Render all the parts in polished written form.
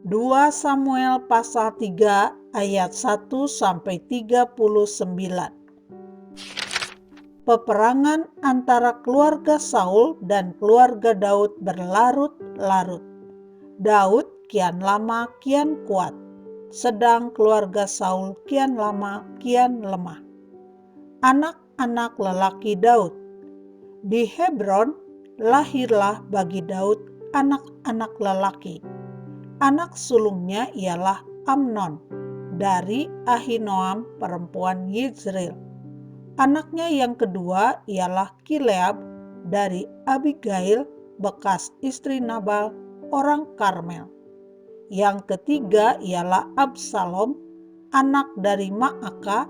2 Samuel pasal 3 ayat 1-39. Peperangan antara keluarga Saul dan keluarga Daud berlarut-larut. Daud kian lama kian kuat, sedang keluarga Saul kian lama kian lemah. Anak-anak lelaki Daud. Di Hebron lahirlah bagi Daud anak-anak lelaki. Anak sulungnya ialah Amnon dari Ahinoam perempuan Yizreel. Anaknya yang kedua ialah Kileab dari Abigail bekas istri Nabal orang Karmel. Yang ketiga ialah Absalom, anak dari Ma'aka,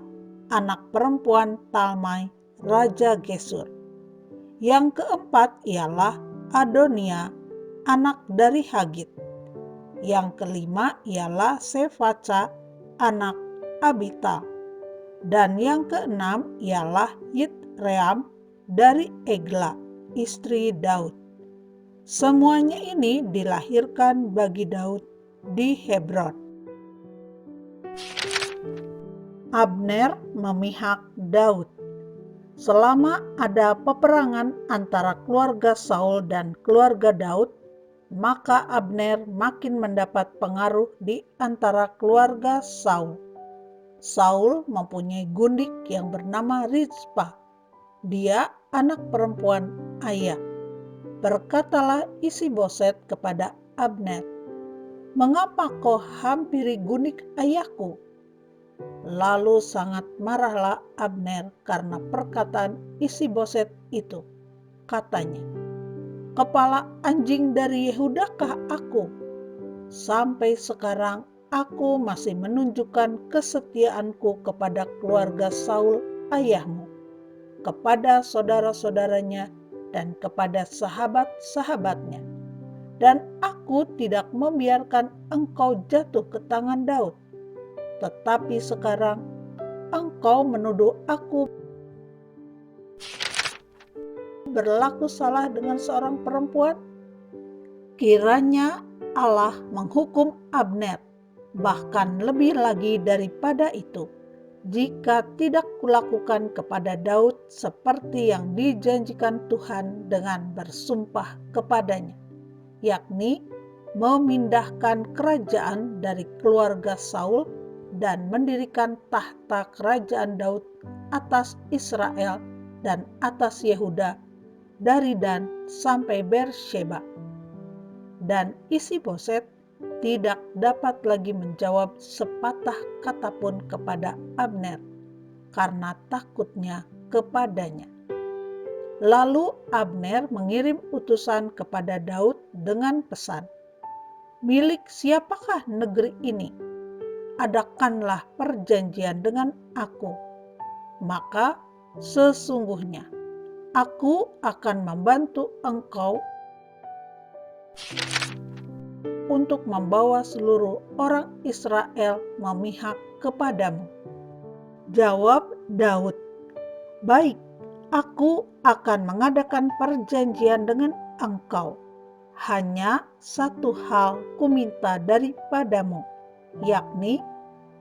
anak perempuan Talmai, Raja Gesur. Yang keempat ialah Adonia, anak dari Hagit. Yang kelima ialah Sefaca, anak Abital. Dan yang keenam ialah Yitream dari Egla, istri Daud. Semuanya ini dilahirkan bagi Daud di Hebron. Abner memihak Daud. Selama ada peperangan antara keluarga Saul dan keluarga Daud, maka Abner makin mendapat pengaruh di antara keluarga Saul. Saul mempunyai gundik yang bernama Rizpah. Dia anak perempuan Ayah. Berkatalah Isi-Boset kepada Abner, "Mengapa kau hampiri gundik ayahku?" Lalu sangat marahlah Abner karena perkataan Isi-Boset itu. Katanya, "Kepala anjing dari Yehudakah aku? Sampai sekarang aku masih menunjukkan kesetiaanku kepada keluarga Saul ayahmu, kepada saudara-saudaranya dan kepada sahabat-sahabatnya. Dan aku tidak membiarkan engkau jatuh ke tangan Daud. Tetapi sekarang engkau menuduh aku berlaku salah dengan seorang perempuan. Kiranya Allah menghukum Abner, bahkan lebih lagi daripada itu, jika tidak kulakukan kepada Daud seperti yang dijanjikan Tuhan dengan bersumpah kepadanya, yakni memindahkan kerajaan dari keluarga Saul dan mendirikan tahta kerajaan Daud atas Israel dan atas Yehuda dari Dan sampai Beersheba." Dan Isi-Boset tidak dapat lagi menjawab sepatah kata pun kepada Abner karena takutnya kepadanya. Lalu Abner mengirim utusan kepada Daud dengan pesan, "Milik siapakah negeri ini? Adakanlah perjanjian dengan aku, maka sesungguhnya aku akan membantu engkau untuk membawa seluruh orang Israel memihak kepadamu." Jawab Daud, "Baik, aku akan mengadakan perjanjian dengan engkau. Hanya satu hal kuminta daripadamu, yakni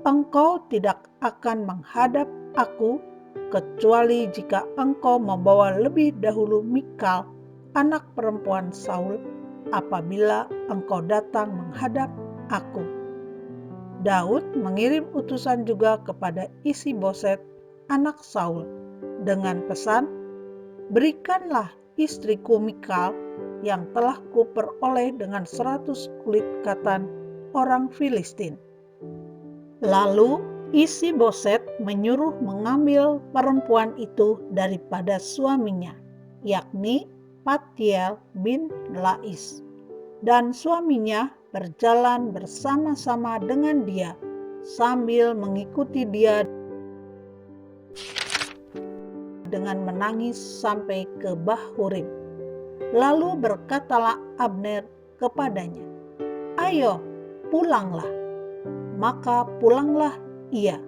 engkau tidak akan menghadap aku kecuali jika engkau membawa lebih dahulu Mikal, anak perempuan Saul, apabila engkau datang menghadap aku." Daud mengirim utusan juga kepada Isi-Boset, anak Saul, dengan pesan, "Berikanlah istriku Mikal yang telah kuperoleh dengan 100 kulit katan orang Filistin." Lalu Isi-Boset menyuruh mengambil perempuan itu daripada suaminya, yakni Patiel bin Lais, dan suaminya berjalan bersama-sama dengan dia sambil mengikuti dia dengan menangis sampai ke Bahurim. Lalu berkatalah Abner kepadanya, "Ayo, pulanglah." Maka pulanglah ia.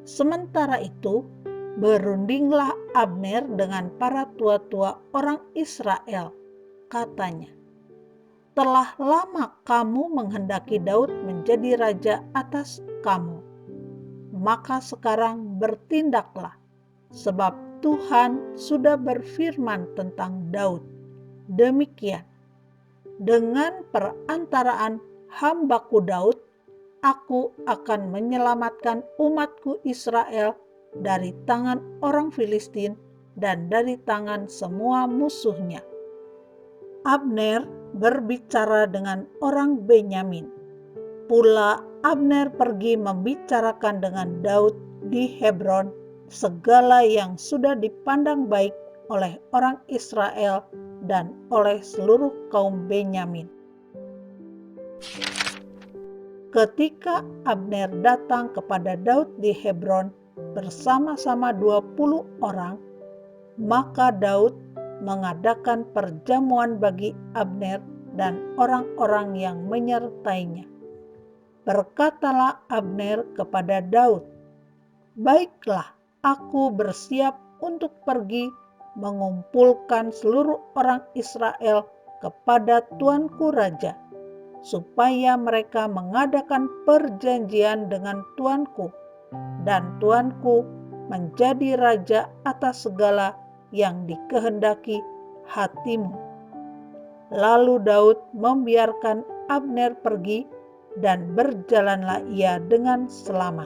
Sementara itu, berundinglah Abner dengan para tua-tua orang Israel. Katanya, telah lama kamu menghendaki Daud menjadi raja atas kamu. Maka sekarang bertindaklah, sebab Tuhan sudah berfirman tentang Daud. Demikian, dengan perantaraan hambaku Daud, aku akan menyelamatkan umatku Israel dari tangan orang Filistin dan dari tangan semua musuhnya. Abner berbicara dengan orang Benyamin. Pula Abner pergi membicarakan dengan Daud di Hebron segala yang sudah dipandang baik oleh orang Israel dan oleh seluruh kaum Benyamin. Ketika Abner datang kepada Daud di Hebron bersama-sama 20 orang, maka Daud mengadakan perjamuan bagi Abner dan orang-orang yang menyertainya. Berkatalah Abner kepada Daud, "Baiklah, aku bersiap untuk pergi mengumpulkan seluruh orang Israel kepada tuanku raja, supaya mereka mengadakan perjanjian dengan tuanku, dan tuanku menjadi raja atas segala yang dikehendaki hatimu." Lalu Daud membiarkan Abner pergi, dan berjalanlah ia dengan selamat.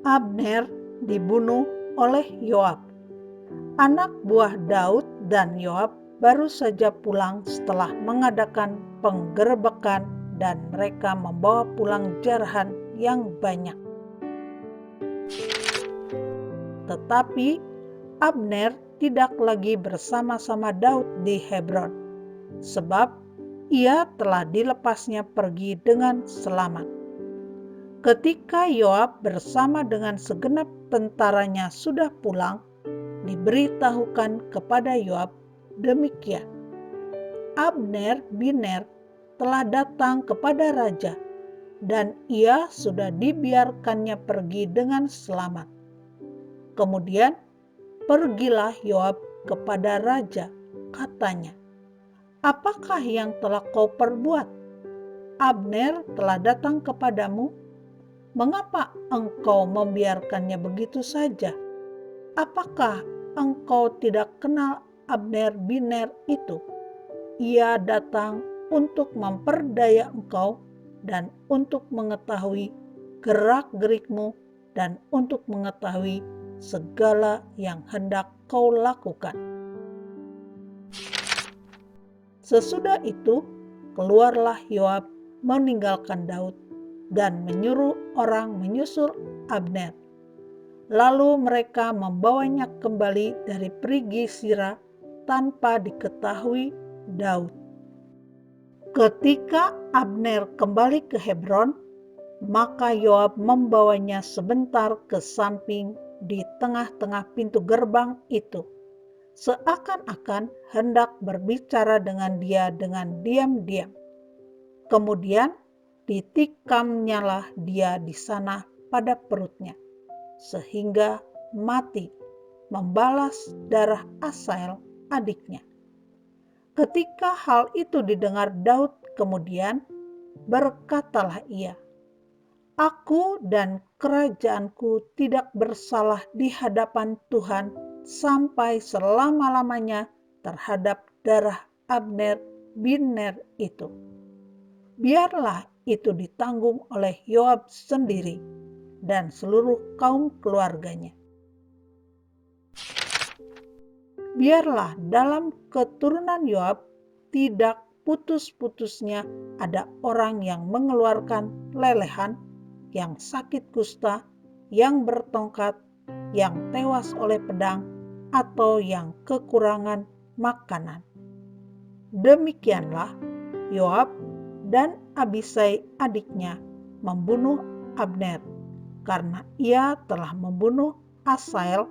Abner dibunuh oleh Yoab. Anak buah Daud dan Yoab baru saja pulang setelah mengadakan penggerebekan, dan mereka membawa pulang jarahan yang banyak. Tetapi Abner tidak lagi bersama-sama Daud di Hebron, sebab ia telah dilepasnya pergi dengan selamat. Ketika Yoab bersama dengan segenap tentaranya sudah pulang, diberitahukan kepada Yoab demikian, "Abner bin Ner telah datang kepada raja, dan ia sudah dibiarkannya pergi dengan selamat." Kemudian pergilah Yoab kepada raja, katanya, "Apakah yang telah kau perbuat? Abner telah datang kepadamu. Mengapa engkau membiarkannya begitu saja? Apakah engkau tidak kenal Abner bin Ner itu? Ia datang untuk memperdaya engkau dan untuk mengetahui gerak-gerikmu dan untuk mengetahui segala yang hendak kau lakukan." Sesudah itu, keluarlah Yoab meninggalkan Daud dan menyuruh orang menyusul Abner. Lalu mereka membawanya kembali dari perigi Sira tanpa diketahui Daud. Ketika Abner kembali ke Hebron, maka Yoab membawanya sebentar ke samping di tengah-tengah pintu gerbang itu, seakan-akan hendak berbicara dengan dia dengan diam-diam. Kemudian ditikamnyalah dia di sana pada perutnya, sehingga mati, membalas darah Asael adiknya. Ketika hal itu didengar Daud kemudian, berkatalah ia, "Aku dan kerajaanku tidak bersalah di hadapan Tuhan sampai selama-lamanya terhadap darah Abner bin Ner itu. Biarlah itu ditanggung oleh Yoab sendiri dan seluruh kaum keluarganya. Biarlah dalam keturunan Yoab tidak putus-putusnya ada orang yang mengeluarkan lelehan, yang sakit kusta, yang bertongkat, yang tewas oleh pedang, atau yang kekurangan makanan." Demikianlah Yoab dan Abisai adiknya membunuh Abner, karena ia telah membunuh Asael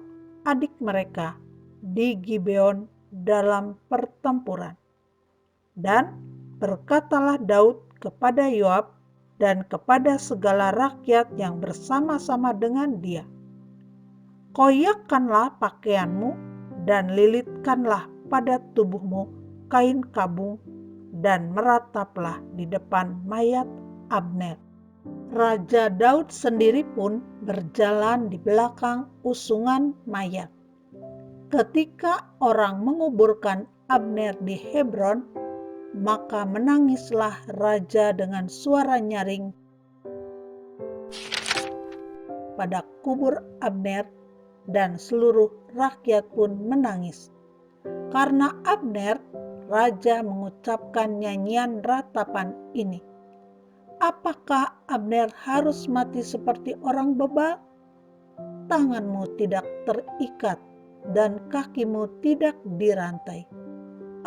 adik mereka di Gibeon dalam pertempuran. Dan berkatalah Daud kepada Yoab dan kepada segala rakyat yang bersama-sama dengan dia, "Koyakkanlah pakaianmu dan lilitkanlah pada tubuhmu kain kabung dan merataplah di depan mayat Abner. Raja Daud sendiri pun berjalan di belakang usungan mayat. Ketika orang menguburkan Abner di Hebron, maka menangislah raja dengan suara nyaring pada kubur Abner, dan seluruh rakyat pun menangis. Karena Abner, raja mengucapkan nyanyian ratapan ini. Apakah Abner harus mati seperti orang bebal? Tanganmu tidak terikat dan kakimu tidak dirantai.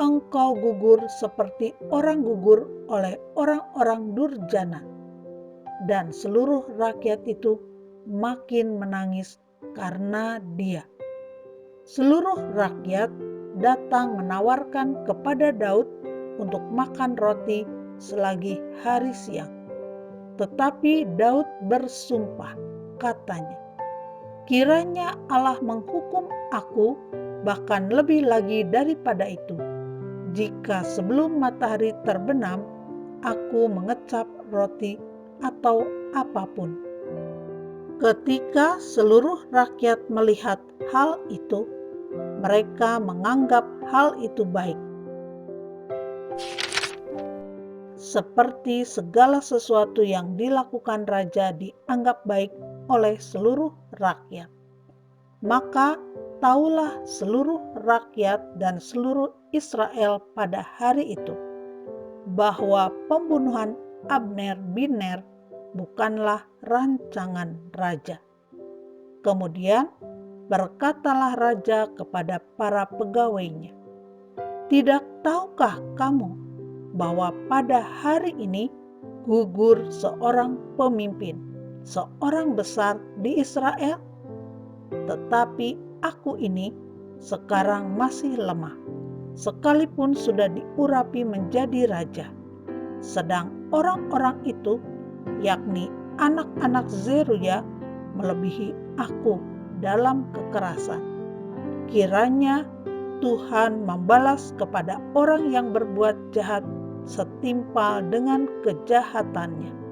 Engkau gugur seperti orang gugur oleh orang-orang durjana. Dan seluruh rakyat itu makin menangis karena dia. Seluruh rakyat datang menawarkan kepada Daud untuk makan roti selagi hari siang. Tetapi Daud bersumpah, katanya, kiranya Allah menghukum aku bahkan lebih lagi daripada itu, jika sebelum matahari terbenam aku mengecap roti atau apapun. Ketika seluruh rakyat melihat hal itu, mereka menganggap hal itu baik. Seperti segala sesuatu yang dilakukan raja dianggap baik oleh seluruh rakyat. Maka taulah seluruh rakyat dan seluruh Israel pada hari itu, bahwa pembunuhan Abner bin Ner bukanlah rancangan raja. Kemudian berkatalah raja kepada para pegawainya, tidak tahukah kamu bahwa pada hari ini gugur seorang pemimpin, seorang besar di Israel? Tetapi aku ini sekarang masih lemah, sekalipun sudah diurapi menjadi raja. Sedang orang-orang itu, yakni anak-anak Zeruya, melebihi aku dalam kekerasan. Kiranya Tuhan membalas kepada orang yang berbuat jahat setimpal dengan kejahatannya.